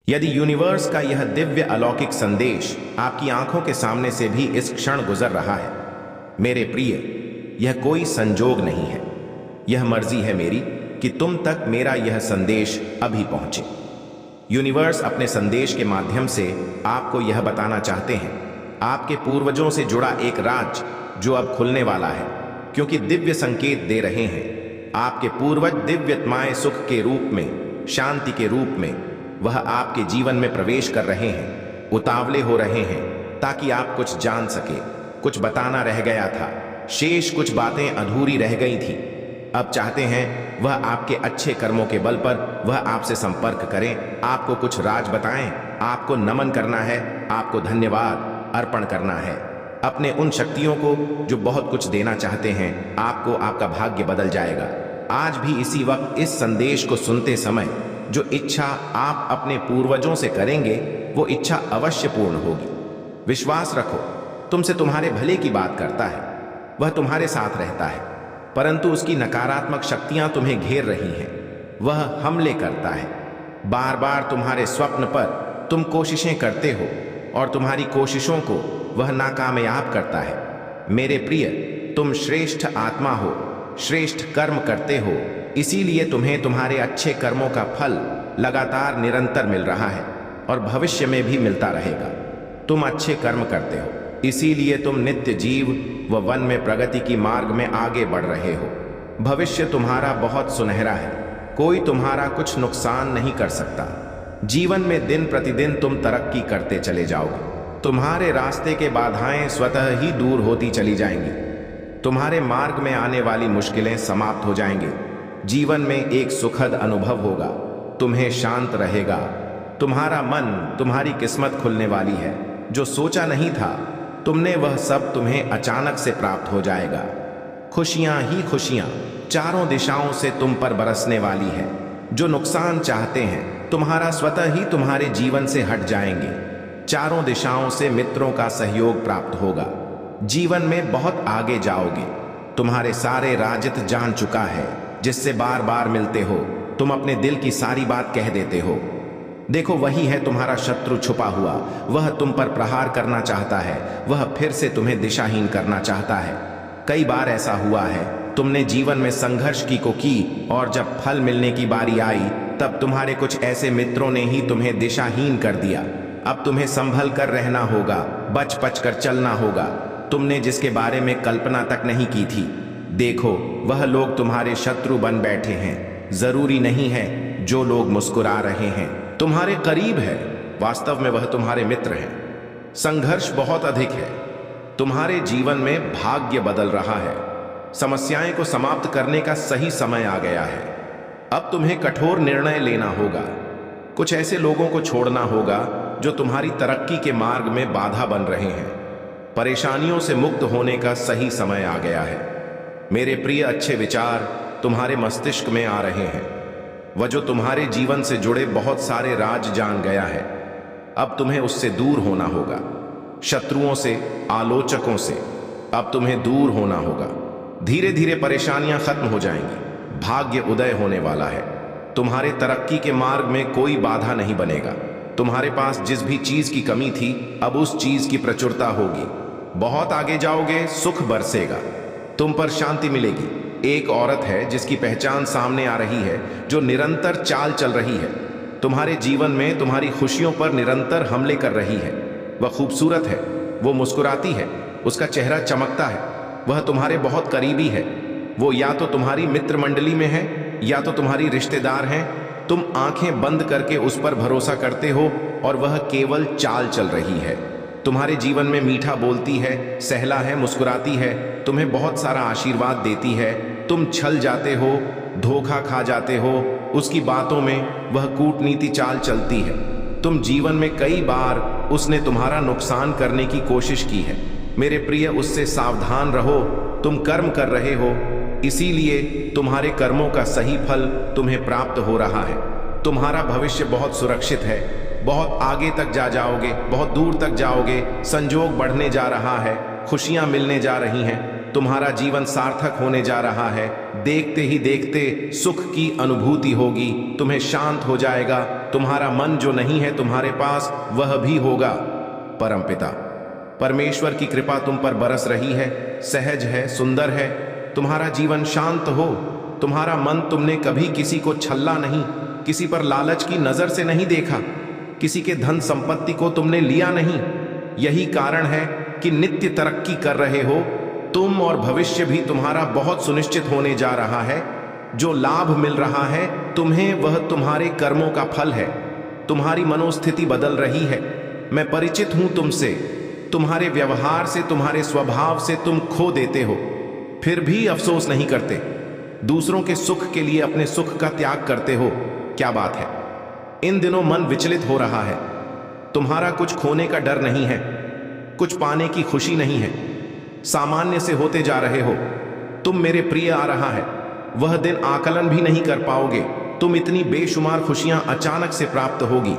यदि यूनिवर्स का यह दिव्य अलौकिक संदेश आपकी आंखों के सामने से भी इस क्षण गुजर रहा है, मेरे प्रिय, यह कोई संजोग नहीं है। यह मर्जी है मेरी कि तुम तक मेरा यह संदेश अभी पहुंचे। यूनिवर्स अपने संदेश के माध्यम से आपको यह बताना चाहते हैं, आपके पूर्वजों से जुड़ा एक राज जो अब खुलने वाला है, क्योंकि दिव्य संकेत दे रहे हैं। आपके पूर्वज दिव्यतमाय सुख के रूप में, शांति के रूप में वह आपके जीवन में प्रवेश कर रहे हैं, उतावले हो रहे हैं ताकि आप कुछ जान सके। कुछ बताना रह गया था, शेष कुछ बातें अधूरी रह गई थी। अब चाहते हैं वह आपके अच्छे कर्मों के बल पर वह आपसे संपर्क करें, आपको कुछ राज बताएं। आपको नमन करना है, आपको धन्यवाद अर्पण करना है अपने उन शक्तियों को जो बहुत कुछ देना चाहते हैं। आपको आपका भाग्य बदल जाएगा। आज भी इसी वक्त इस संदेश को सुनते समय जो इच्छा आप अपने पूर्वजों से करेंगे, वो इच्छा अवश्य पूर्ण होगी। विश्वास रखो, तुमसे तुम्हारे भले की बात करता है, वह तुम्हारे साथ रहता है, परंतु उसकी नकारात्मक शक्तियां तुम्हें घेर रही हैं। वह हमले करता है, बार बार तुम्हारे स्वप्न पर तुम कोशिशें करते हो और तुम्हारी कोशिशों को वह नाकामयाब करता है। मेरे प्रिय, तुम श्रेष्ठ आत्मा हो, श्रेष्ठ कर्म करते हो, इसीलिए तुम्हें तुम्हारे अच्छे कर्मों का फल लगातार निरंतर मिल रहा है और भविष्य में भी मिलता रहेगा। तुम अच्छे कर्म करते हो, इसीलिए तुम नित्य जीव व वन में प्रगति की मार्ग में आगे बढ़ रहे हो। भविष्य तुम्हारा बहुत सुनहरा है, कोई तुम्हारा कुछ नुकसान नहीं कर सकता। जीवन में दिन प्रतिदिन तुम तरक्की करते चले जाओगे। तुम्हारे रास्ते के बाधाएं स्वतः ही दूर होती चली जाएंगी। तुम्हारे मार्ग में आने वाली मुश्किलें समाप्त हो जाएंगी। जीवन में एक सुखद अनुभव होगा, तुम्हें शांत रहेगा। तुम्हारा मन, तुम्हारी किस्मत खुलने वाली है। जो सोचा नहीं था तुमने, वह सब तुम्हें अचानक से प्राप्त हो जाएगा। खुशियां ही खुशियां चारों दिशाओं से तुम पर बरसने वाली है। जो नुकसान चाहते हैं तुम्हारा, स्वतः ही तुम्हारे जीवन से हट जाएंगे। चारों दिशाओं से मित्रों का सहयोग प्राप्त होगा। जीवन में बहुत आगे जाओगे। तुम्हारे सारे राजित जान चुका है, जिससे बार बार मिलते हो तुम अपने दिल की सारी बात कह देते हो। देखो, वही है तुम्हारा शत्रु छुपा हुआ। वह तुम पर प्रहार करना चाहता है, वह फिर से तुम्हें दिशाहीन करना चाहता है। कई बार ऐसा हुआ है, तुमने जीवन में संघर्ष की और जब फल मिलने की बारी आई, तब तुम्हारे कुछ ऐसे मित्रों ने ही तुम्हें दिशाहीन कर दिया। अब तुम्हें संभल कर रहना होगा, बच बच कर चलना होगा। तुमने जिसके बारे में कल्पना तक नहीं की थी, देखो वह लोग तुम्हारे शत्रु बन बैठे हैं। जरूरी नहीं है जो लोग मुस्कुरा रहे हैं तुम्हारे करीब है, वास्तव में वह तुम्हारे मित्र हैं। संघर्ष बहुत अधिक है। तुम्हारे जीवन में भाग्य बदल रहा है। समस्याएं को समाप्त करने का सही समय आ गया है। अब तुम्हें कठोर निर्णय लेना होगा। कुछ ऐसे लोगों को छोड़ना होगा जो तुम्हारी तरक्की के मार्ग में बाधा बन रहे हैं। परेशानियों से मुक्त होने का सही समय आ गया है। मेरे प्रिय, अच्छे विचार तुम्हारे मस्तिष्क में आ रहे हैं। वह जो तुम्हारे जीवन से जुड़े बहुत सारे राज जान गया है, अब तुम्हें उससे दूर होना होगा। शत्रुओं से, आलोचकों से अब तुम्हें दूर होना होगा। धीरे धीरे परेशानियां खत्म हो जाएंगी। भाग्य उदय होने वाला है। तुम्हारे तरक्की के मार्ग में कोई बाधा नहीं बनेगा। तुम्हारे पास जिस भी चीज की कमी थी, अब उस चीज की प्रचुरता होगी। बहुत आगे जाओगे, सुख बरसेगा, तुम पर शांति मिलेगी। एक औरत है जिसकी पहचान सामने आ रही है, जो निरंतर चाल चल रही है। तुम्हारे जीवन में तुम्हारी खुशियों पर निरंतर हमले कर रही है। वह खूबसूरत है, वो मुस्कुराती है, उसका चेहरा चमकता है। वह तुम्हारे बहुत करीबी है। वो या तो तुम्हारी मित्र मंडली में है या तो तुम्हारी रिश्तेदार हैं। तुम आंखें बंद करके उस पर भरोसा करते हो और वह केवल चाल चल रही है। तुम्हारे जीवन में मीठा बोलती है, सहला है, मुस्कुराती है, तुम्हें बहुत सारा आशीर्वाद देती है। तुम छल जाते हो, धोखा खा जाते हो, उसकी बातों में वह कूटनीति चाल चलती है। तुम जीवन में कई बार उसने तुम्हारा नुकसान करने की कोशिश की है। मेरे प्रिय, उससे सावधान रहो। तुम कर्म कर रहे हो, इसीलिए तुम्हारे कर्मों का सही फल तुम्हें प्राप्त हो रहा है। तुम्हारा भविष्य बहुत सुरक्षित है। बहुत आगे तक जाओगे, बहुत दूर तक जाओगे। संजोग बढ़ने जा रहा है, खुशियां मिलने जा रही हैं। तुम्हारा जीवन सार्थक होने जा रहा है। देखते ही देखते सुख की अनुभूति होगी। तुम्हें शांत हो जाएगा, तुम्हारा मन जो नहीं है तुम्हारे पास वह भी होगा। परमपिता परमेश्वर की कृपा तुम पर बरस रही है, सहज है, सुंदर है। तुम्हारा जीवन शांत हो, तुम्हारा मन तुमने कभी किसी को छल्ला नहीं, किसी पर लालच की नजर से नहीं देखा, किसी के धन संपत्ति को तुमने लिया नहीं। यही कारण है कि नित्य तरक्की कर रहे हो तुम, और भविष्य भी तुम्हारा बहुत सुनिश्चित होने जा रहा है। जो लाभ मिल रहा है तुम्हें वह तुम्हारे कर्मों का फल है। तुम्हारी मनोस्थिति बदल रही है। मैं परिचित हूं तुमसे, तुम्हारे व्यवहार से, तुम्हारे स्वभाव से तुम खो देते हो, फिर भी अफसोस नहीं करते। दूसरों के सुख के लिए अपने सुख का त्याग करते हो। क्या बात है, इन दिनों मन विचलित हो रहा है। तुम्हारा कुछ खोने का डर नहीं है, कुछ पाने की खुशी नहीं है, सामान्य से होते जा रहे हो। तुम मेरे प्रिय आ रहा है, वह दिन आकलन भी नहीं कर पाओगे। तुम इतनी बेशुमार खुशियां अचानक से प्राप्त होगी।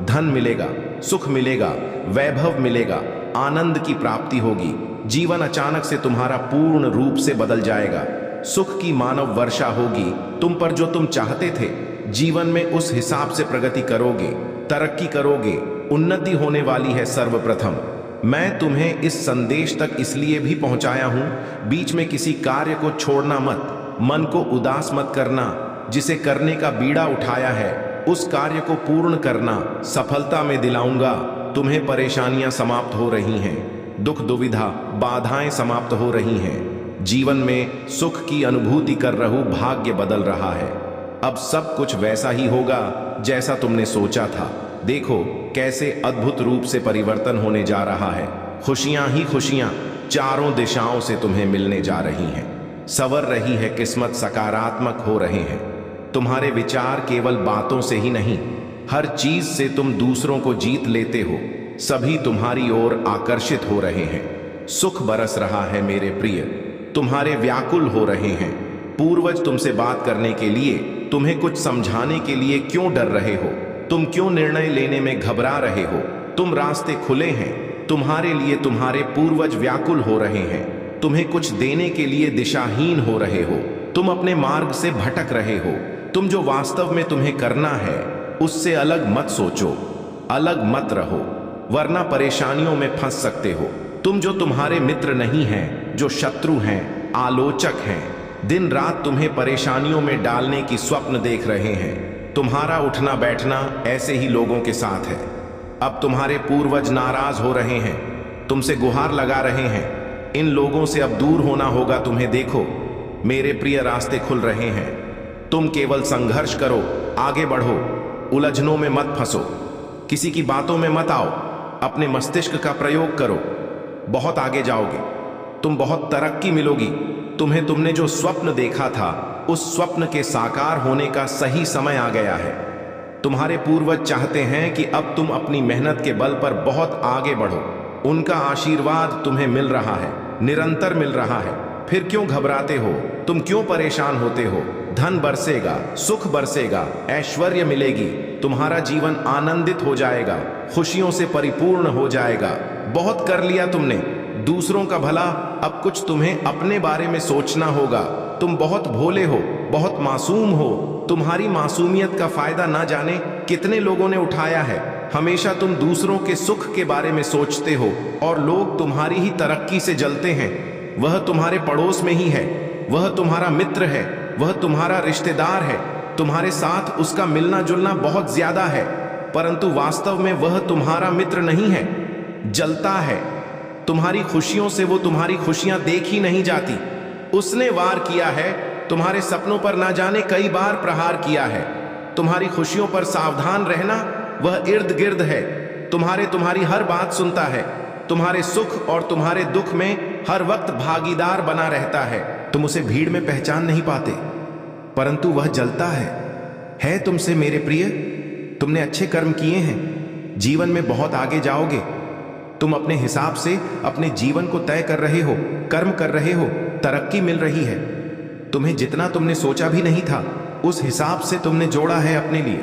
धन मिलेगा, सुख मिलेगा, वैभव मिलेगा, आनंद की प्राप्ति होगी। जीवन अचानक से तुम्हारा पूर्ण रूप से बदल जाएगा। सुख की मानव वर्षा होगी तुम पर, जो तुम चाहते थे। जीवन में उस हिसाब से प्रगति करोगे, तरक्की करोगे, उन्नति होने वाली है। सर्वप्रथम मैं तुम्हें इस संदेश तक इसलिए भी पहुंचाया हूं, बीच में किसी कार्य को छोड़ना मत, मन को उदास मत करना। जिसे करने का बीड़ा उठाया है उस कार्य को पूर्ण करना। सफलता में दिलाऊंगा। तुम्हें परेशानियां समाप्त हो रही हैं, दुख दुविधा बाधाएं समाप्त हो रही हैं। जीवन में सुख की अनुभूति कर रहूं, भाग्य बदल रहा है। अब सब कुछ वैसा ही होगा जैसा तुमने सोचा था। देखो कैसे अद्भुत रूप से परिवर्तन होने जा रहा है। खुशियां ही खुशियां चारों दिशाओं से तुम्हें मिलने जा रही हैं। संवर रही है किस्मत, सकारात्मक हो रहे हैं। तुम्हारे विचार केवल बातों से ही नहीं, हर चीज से तुम दूसरों को जीत लेते हो। सभी तुम्हारी ओर आकर्षित हो रहे हैं। सुख बरस रहा है मेरे प्रिय, तुम्हारे व्याकुल हो रहे हैं। पूर्वज तुमसे बात करने के लिए, तुम्हें कुछ समझाने के लिए क्यों डर रहे हो? तुम क्यों निर्णय लेने में घबरा रहे हो? तुम रास्ते खुले हैं तुम्हारे लिए। तुम्हारे पूर्वज व्याकुल हो रहे हैं, तुम्हें कुछ देने के लिए दिशाहीन हो रहे हो। तुम अपने मार्ग से भटक रहे हो। तुम जो वास्तव में तुम्हें करना है उससे अलग मत सोचो, अलग मत रहो, वरना परेशानियों में फंस सकते हो। तुम जो तुम्हारे मित्र नहीं हैं, जो शत्रु हैं, आलोचक हैं, दिन रात तुम्हें परेशानियों में डालने की स्वप्न देख रहे हैं। तुम्हारा उठना बैठना ऐसे ही लोगों के साथ है। अब तुम्हारे पूर्वज नाराज हो रहे हैं, तुमसे गुहार लगा रहे हैं। इन लोगों से अब दूर होना होगा तुम्हें। देखो मेरे प्रिय, रास्ते खुल रहे हैं। तुम केवल संघर्ष करो, आगे बढ़ो, उलझनों में मत फंसो, किसी की बातों में मत आओ। अपने मस्तिष्क का प्रयोग करो, बहुत आगे जाओगे। तुम बहुत तरक्की मिलोगी। तुमने जो स्वप्न देखा था उस स्वप्न के साकार होने का सही समय आ गया है। तुम्हारे पूर्वज चाहते हैं कि अब तुम अपनी मेहनत के बल पर बहुत आगे बढ़ो। उनका आशीर्वाद तुम्हें मिल रहा है, निरंतर मिल रहा है। फिर क्यों घबराते हो? तुम क्यों परेशान होते हो? धन बरसेगा, सुख बरसेगा, ऐश्वर्य मिलेगी। तुम्हारा जीवन आनंदित हो जाएगा, खुशियों से परिपूर्ण हो जाएगा। बहुत कर लिया तुमने दूसरों का भला, अब कुछ तुम्हें अपने बारे में सोचना होगा। तुम बहुत भोले हो, बहुत मासूम हो। तुम्हारी मासूमियत का फायदा ना जाने कितने लोगों ने उठाया है। हमेशा तुम दूसरों के सुख के बारे में सोचते हो और लोग तुम्हारी ही तरक्की से जलते हैं। वह तुम्हारे पड़ोस में ही है, वह तुम्हारा मित्र है, वह तुम्हारा रिश्तेदार है। तुम्हारे साथ उसका मिलना जुलना बहुत ज्यादा है, परंतु वास्तव में वह तुम्हारा मित्र नहीं है, जलता है। तुम्हारी खुशियों से वो तुम्हारी खुशियां देख ही नहीं जाती। उसने वार किया है, तुम्हारे सपनों पर ना जाने कई बार प्रहार किया है। तुम्हारी खुशियों पर सावधान रहना, वह इर्द गिर्द है। तुम्हारी हर बात सुनता है। तुम्हारे सुख और तुम्हारे दुख में हर वक्त भागीदार बना रहता है। तुम उसे भीड़ में पहचान नहीं पाते, परंतु वह जलता है तुमसे मेरे प्रिय। तुमने अच्छे कर्म किए हैं, जीवन में बहुत आगे जाओगे। तुम अपने हिसाब से अपने जीवन को तय कर रहे हो, कर्म कर रहे हो, तरक्की मिल रही है। तुम्हें जितना तुमने सोचा भी नहीं था उस हिसाब से तुमने जोड़ा है अपने लिए।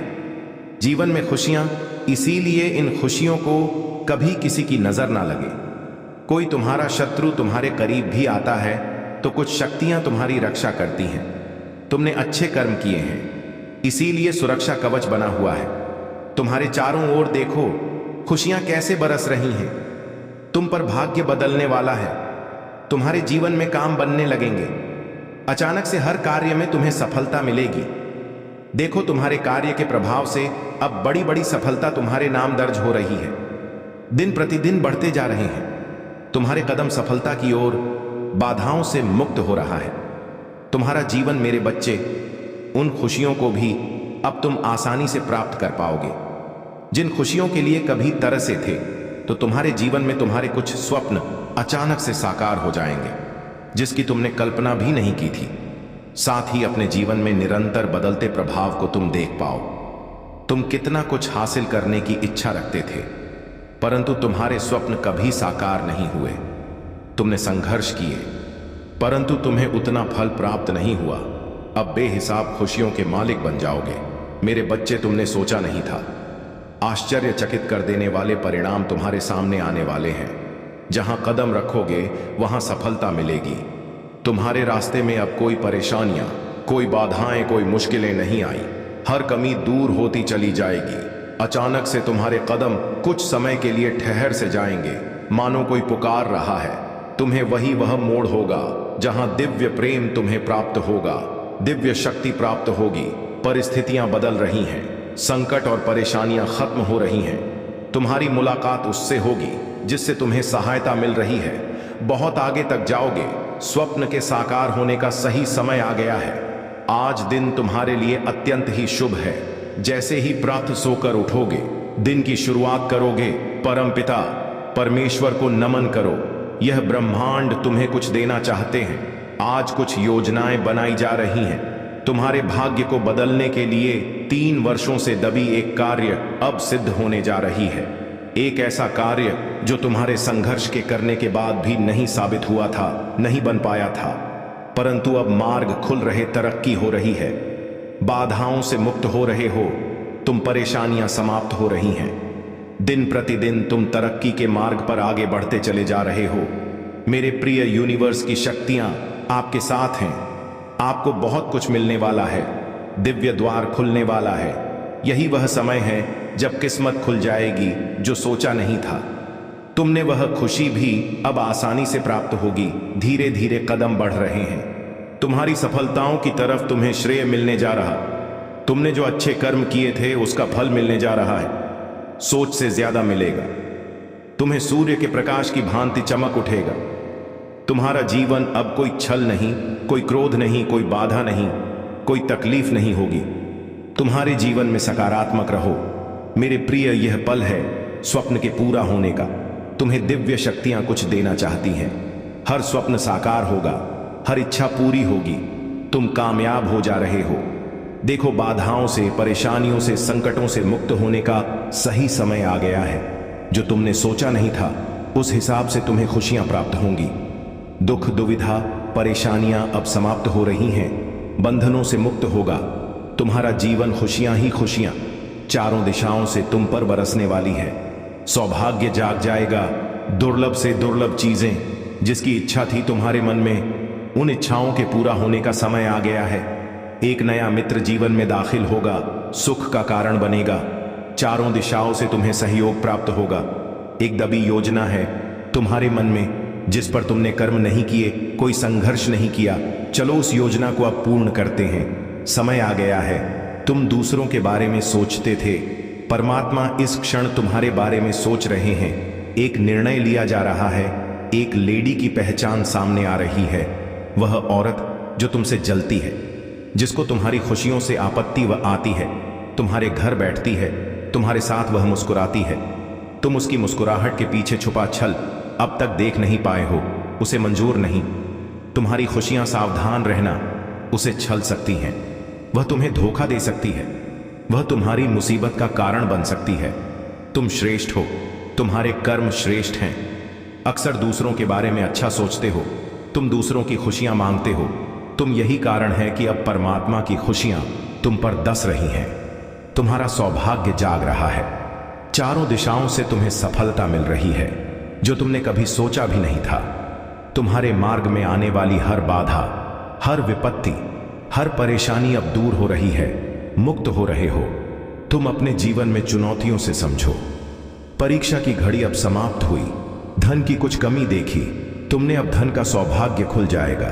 जीवन में खुशियां, इसीलिए इन खुशियों को कभी किसी की नजर ना लगे। कोई तुम्हारा शत्रु तुम्हारे करीब भी आता है तो कुछ शक्तियां तुम्हारी रक्षा करती हैं। तुमने अच्छे कर्म किए हैं, इसीलिए सुरक्षा कवच बना हुआ है। तुम्हारे चारों ओर देखो, खुशियां कैसे बरस रही हैं। तुम पर भाग्य बदलने वाला है। तुम्हारे जीवन में काम बनने लगेंगे। अचानक से हर कार्य में तुम्हें सफलता मिलेगी। देखो, तुम्हारे कार्य के प्रभाव से अब बड़ी बड़ी सफलता तुम्हारे नाम दर्ज हो रही है। दिन प्रतिदिन बढ़ते जा रहे हैं। तुम्हारे कदम सफलता की ओर, बाधाओं से मुक्त हो रहा है। तुम्हारा जीवन मेरे बच्चे, उन खुशियों को भी अब तुम आसानी से प्राप्त कर पाओगे जिन खुशियों के लिए कभी तरसे थे। तो तुम्हारे जीवन में तुम्हारे कुछ स्वप्न अचानक से साकार हो जाएंगे, जिसकी तुमने कल्पना भी नहीं की थी। साथ ही अपने जीवन में निरंतर बदलते प्रभाव को तुम देख पाओ। तुम कितना कुछ हासिल करने की इच्छा रखते थे, परंतु तुम्हारे स्वप्न कभी साकार नहीं हुए। तुमने संघर्ष किए, परंतु तुम्हें उतना फल प्राप्त नहीं हुआ। अब बेहिसाब खुशियों के मालिक बन जाओगे। मेरे बच्चे, तुमने सोचा नहीं था। आश्चर्यचकित कर देने वाले परिणाम तुम्हारे सामने आने वाले हैं। जहां कदम रखोगे वहां सफलता मिलेगी। तुम्हारे रास्ते में अब कोई परेशानियां, कोई बाधाएं, कोई मुश्किलें नहीं आई। हर कमी दूर होती चली जाएगी। अचानक से तुम्हारे कदम कुछ समय के लिए ठहर से जाएंगे, मानो कोई पुकार रहा है। तुम्हें वह मोड़ होगा जहां दिव्य प्रेम तुम्हें प्राप्त होगा, दिव्य शक्ति प्राप्त होगी। परिस्थितियां बदल रही हैं, संकट और परेशानियां खत्म हो रही हैं। तुम्हारी मुलाकात उससे होगी जिससे तुम्हें सहायता मिल रही है। बहुत आगे तक जाओगे। स्वप्न के साकार होने का सही समय आ गया है। आज दिन तुम्हारे लिए अत्यंत ही शुभ है। जैसे ही प्रातः सोकर उठोगे, दिन की शुरुआत करोगे, परमपिता परमेश्वर को नमन करो। यह ब्रह्मांड तुम्हें कुछ देना चाहते हैं। आज कुछ योजनाएं बनाई जा रही हैं। तुम्हारे भाग्य को बदलने के लिए 3 वर्षों से दबी एक कार्य अब सिद्ध होने जा रही है। एक ऐसा कार्य जो तुम्हारे संघर्ष के करने के बाद भी नहीं साबित हुआ था, नहीं बन पाया था, परंतु अब मार्ग खुल रहे, तरक्की हो रही है। बाधाओं से मुक्त हो रहे हो तुम, परेशानियां समाप्त हो रही हैं। दिन प्रतिदिन तुम तरक्की के मार्ग पर आगे बढ़ते चले जा रहे हो। मेरे प्रिय यूनिवर्स की शक्तियां आपके साथ हैं। आपको बहुत कुछ मिलने वाला है। दिव्य द्वार खुलने वाला है। यही वह समय है जब किस्मत खुल जाएगी जो सोचा नहीं था। तुमने वह खुशी भी अब आसानी से प्राप्त होगी। धीरे धीरे कदम बढ़ रहे हैं। तुम्हारी सफलताओं की तरफ तुम्हें श्रेय मिलने जा रहा। तुमने जो अच्छे कर्म किए थे उसका फल मिलने जा रहा है। सोच से ज्यादा मिलेगा। तुम्हें सूर्य के प्रकाश की भांति चमक उठेगा। तुम्हारा जीवन अब कोई छल नहीं, कोई क्रोध नहीं, कोई बाधा नहीं, कोई तकलीफ नहीं होगी। तुम्हारे जीवन में सकारात्मक रहो। मेरे प्रिय, यह पल है स्वप्न के पूरा होने का। तुम्हें दिव्य शक्तियां कुछ देना चाहती हैं। हर स्वप्न साकार होगा, हर इच्छा पूरी होगी। तुम कामयाब हो जा रहे हो। देखो, बाधाओं से, परेशानियों से, संकटों से मुक्त होने का सही समय आ गया है। जो तुमने सोचा नहीं था उस हिसाब से तुम्हें खुशियां प्राप्त होंगी। दुख, दुविधा, परेशानियां अब समाप्त हो रही हैं। बंधनों से मुक्त होगा। तुम्हारा जीवन खुशियां ही खुशियां चारों दिशाओं से तुम पर बरसने वाली है। सौभाग्य जाग जाएगा। दुर्लभ से दुर्लभ चीजें जिसकी इच्छा थी तुम्हारे मन में, उन इच्छाओं के पूरा होने का समय आ गया है। एक नया मित्र जीवन में दाखिल होगा, सुख का कारण बनेगा। चारों दिशाओं से तुम्हें सहयोग प्राप्त होगा। एक दबी योजना है तुम्हारे मन में, जिस पर तुमने कर्म नहीं किए, कोई संघर्ष नहीं किया। चलो उस योजना को अब पूर्ण करते हैं। समय आ गया है। तुम दूसरों के बारे में सोचते थे, परमात्मा इस क्षण तुम्हारे बारे में सोच रहे हैं। एक निर्णय लिया जा रहा है। एक लेडी की पहचान सामने आ रही है। वह औरत जो तुमसे जलती है, जिसको तुम्हारी खुशियों से आपत्ति व आती है, तुम्हारे घर बैठती है, तुम्हारे साथ वह मुस्कुराती है। तुम उसकी मुस्कुराहट के पीछे छुपा छल अब तक देख नहीं पाए हो, उसे मंजूर नहीं। तुम्हारी खुशियां, सावधान रहना, उसे छल सकती हैं। वह तुम्हें धोखा दे सकती है। वह तुम्हारी मुसीबत का कारण बन सकती है। तुम श्रेष्ठ हो, तुम्हारे कर्म श्रेष्ठ हैं। अक्सर दूसरों के बारे में अच्छा सोचते हो। तुम दूसरों की खुशियां मांगते हो। तुम यही कारण है कि अब परमात्मा की खुशियां तुम पर दस रही हैं। तुम्हारा सौभाग्य जाग रहा है। चारों दिशाओं से तुम्हें सफलता मिल रही है जो तुमने कभी सोचा भी नहीं था। तुम्हारे मार्ग में आने वाली हर बाधा, हर विपत्ति, हर परेशानी अब दूर हो रही है। मुक्त हो रहे हो। तुम अपने जीवन में चुनौतियों से समझो। परीक्षा की घड़ी अब समाप्त हुई। धन की कुछ कमी देखी तुमने, अब धन का सौभाग्य खुल जाएगा।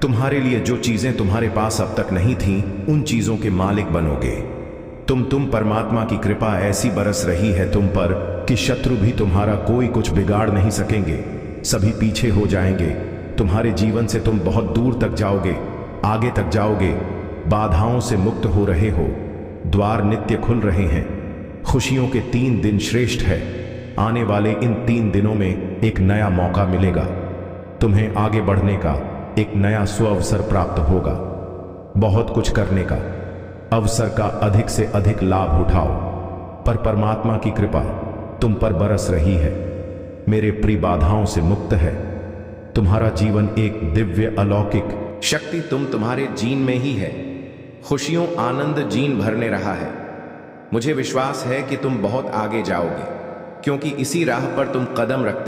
तुम्हारे लिए जो चीजें तुम्हारे पास अब तक नहीं थीं, उन चीजों के मालिक बनोगे। तुम परमात्मा की कृपा ऐसी बरस रही है तुम पर कि शत्रु भी तुम्हारा कोई कुछ बिगाड़ नहीं सकेंगे। सभी पीछे हो जाएंगे। तुम्हारे जीवन से तुम बहुत दूर तक जाओगे, आगे तक जाओगे। बाधाओं से मुक्त हो रहे हो। द्वार नित्य खुल रहे हैं। खुशियों के 3 दिन श्रेष्ठ है। आने वाले इन 3 दिनों में एक नया मौका मिलेगा। तुम्हें आगे बढ़ने का एक नया सुअवसर प्राप्त होगा। बहुत कुछ करने का अवसर का अधिक से अधिक लाभ उठाओ। पर परमात्मा की कृपा तुम पर बरस रही है। मेरे प्रिय, बाधाओं से मुक्त है। तुम्हारा जीवन एक दिव्य अलौकिक शक्ति तुम्हारे जीन में ही है। खुशियों आनंद जीन भरने रहा है। मुझे विश्वास है कि तुम बहुत आगे जाओगे, क्योंकि इसी राह पर तुम कदम रखते